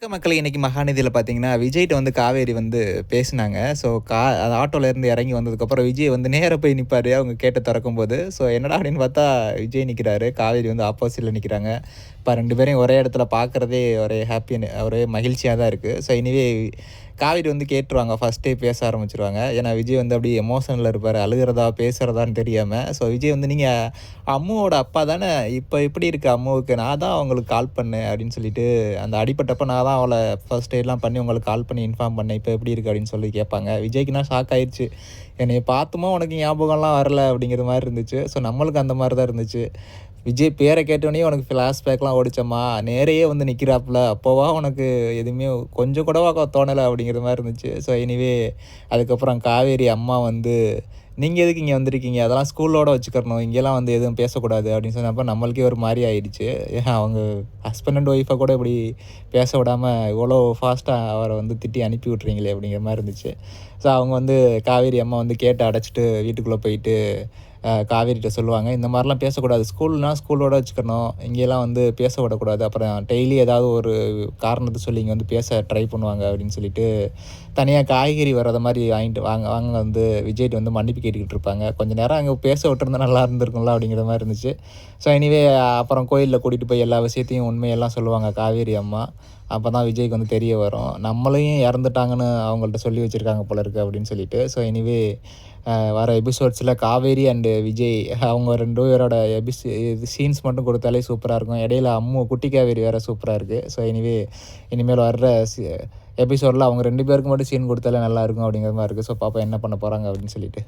மக்களே இன்னைக்கு மகாநதியில பார்த்தீங்கன்னா, விஜய்ட்ட வந்து காவேரி வந்து பேசினாங்க. ஸோ அது ஆட்டோலேருந்து இறங்கி வந்ததுக்கப்புறம் விஜய் வந்து நேரா போய் நிப்பாரு, அவங்க கேட்ட தொறக்கும்போது. ஸோ என்னடா அப்படின்னு பார்த்தா, விஜய் நிக்கிறாரு. காவேரி வந்து ஆப்போசிட்ல நிக்கிறாங்க. இப்ப 2 பேரையும் ஒரே இடத்துல பார்க்குறதே ஒரே ஒரே மகிழ்ச்சியா தான் இருக்கு. ஸோ எனிவே காவேரி வந்து கேட்டுருவாங்க. ஃபர்ஸ்ட்டே பேச ஆரம்பிச்சுருவாங்க. ஏன்னா விஜய் வந்து அப்படியே எமோஷன்ல இருப்பாரு. அழுகுறதா, பேசுறதான்னு தெரியாம. ஸோ விஜய் வந்து "நீங்க அம்முவோட அப்பா தானே! இப்ப எப்படி இருக்கு அம்முவுக்கு? நான் தான் அவங்களுக்கு கால் பண்ணேன்" அப்படின்னு சொல்லிட்டு, அந்த அடிபட்டப்ப நான் தான் அவள ஃபர்ஸ்ட் எய்ட்லாம் பண்ணி உங்களுக்கு கால் பண்ணி இன்ஃபார்ம் பண்ணேன். இப்ப எப்படி இருக்கு? அப்படின்னு சொல்லி கேட்பாங்க. விஜய்க்குனா ஷாக் ஆயிருச்சு. என்னைய பார்த்துமா உனக்கு ஞாபகம்லாம் வரல அப்படிங்கிற மாரி இருந்துச்சு. ஸோ நம்மளுக்கு அந்த மாரி தான் இருந்துச்சு. விஜய் பேர கேட்டோனயே உனக்கு ஃப்ளாஷ்பேக்லாம் ஓடுச்சம்மா. நேரயே வந்து நிக்கிறாப்புல. அப்போவா உனக்கு எதுவுமே கொஞ்சம் கூடவா தோணல அப்படிங்கிற மாரி இருந்துச்சு. ஸோ எனிவே அதுக்கப்புறம் காவேரி அம்மா வந்து, "நீங்க எதுக்கு இங்க வந்திருக்கீங்க? அதெல்லாம் ஸ்கூலோட வச்சுக்கிறணும். இங்கேலாம் வந்து எதுவும் பேசக்கூடாது" அப்படின்னு சொன்னப்ப நம்மளுக்கே ஒரு மாரி ஆயிடுச்சு. ஏன் அவங்க ஹஸ்பண்ட் அண்ட் ஒய்ஃப கூட இப்படி பேச விடாம இவ்வளோ ஃபாஸ்ட்டா அவர வந்து திட்டி அனுப்பி விட்றீங்களே அப்படிங்கிற மாரி இருந்துச்சு. ஸோ அவங்க வந்து காவேரி அம்மா வந்து கேட்ட அடைச்சுட்டு வீட்டுக்குள்ள போயிட்டு காவேரிட்ட சொல்லுவாங்க. இந்த மாரிலாம் பேசக்கூடாது. ஸ்கூல்னா ஸ்கூலோட வச்சுக்கணும். இங்கேலாம் வந்து பேச விடக்கூடாது. அப்புறம் டெய்லி ஏதாவது ஒரு காரணத்த சொல்லி இங்க வந்து பேச ட்ரை பண்ணுவாங்க அப்படின்னு சொல்லிட்டு, தனியா காய்கறி வராத மாரி வாங்கிட்டு வாங்க வாங்க வந்து விஜய்ட்ட வந்து மன்னிப்பு கேட்டுக்கிட்டு இருப்பாங்க. கொஞ்ச நேரம் அங்க பேச விட்டுருந்தா நல்லா இருந்திருக்கும்ல அப்படிங்கிற மாரி இருந்துச்சு. ஸோ எனிவே அப்புறம் கோயில்ல கூட்டிட்டு போய் எல்லா விஷயத்தையும் உண்மையெல்லாம் சொல்லுவாங்க காவேரி அம்மா. அப்பதான் விஜய்க்கு வந்து தெரிய வரும். நம்மளையும் இறந்துட்டாங்கன்னு அவங்கள்ட்ட சொல்லி வச்சிருக்காங்க போல இருக்கு அப்படின்னு சொல்லிட்டு. ஸோ எனிவே வர எபிசோட்ஸ்ல காவேரி அண்ட் விஜய் அவங்க 2 பேரோட இது சீன்ஸ் மட்டும் கொடுத்தாலே சூப்பரா இருக்கும். இடையில அம்மு குட்டி காவேரி வேற சூப்பரா இருக்கு. ஸோ எனிவே இனிமேல் வர்ற எபிசோட்ல அவங்க 2 பேருக்கு மட்டும் சீன் கொடுத்தாலே நல்லாயிருக்கும் அப்படிங்கிற மாரி இருக்கு. ஸோ பாப்போம் என்ன பண்ண போறாங்க அப்படின்னு சொல்லிட்டு.